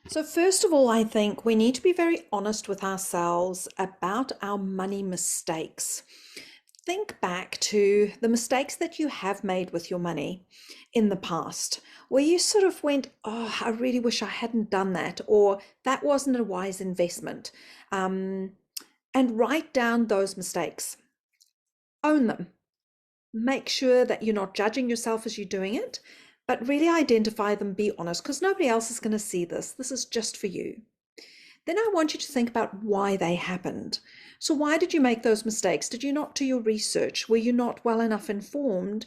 So, first of all, I think we need to be very honest with ourselves about our money mistakes. Think back to the mistakes that you have made with your money in the past, where you sort of went, "Oh, I really wish I hadn't done that," or "That wasn't a wise investment." Um, and write down those mistakes, own them. Make sure that you're not judging yourself as you're doing it, but really identify them, be honest, because nobody else is going to see this. This is just for you. Then I want you to think about why they happened. So, why did you make those mistakes? Did you not do your research? Were you not well enough informed?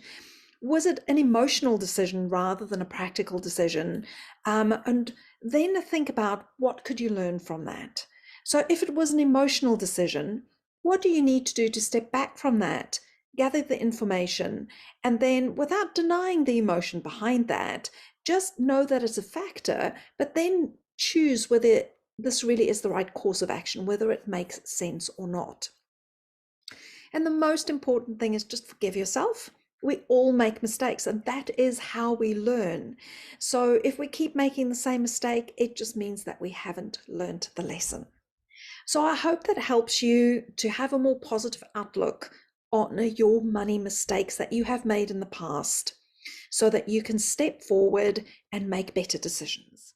Was it an emotional decision rather than a practical decision? And then think about what could you learn from that. So, if it was an emotional decision, what do you need to do to step back from that? Gather the information, and then without denying the emotion behind that, just know that it's a factor, but then choose whether this really is the right course of action, whether it makes sense or not. And the most important thing is just forgive yourself. We all make mistakes, and that is how we learn. So if we keep making the same mistake, it just means that we haven't learned the lesson. So I hope that helps you to have a more positive outlook on your money mistakes that you have made in the past so that you can step forward and make better decisions.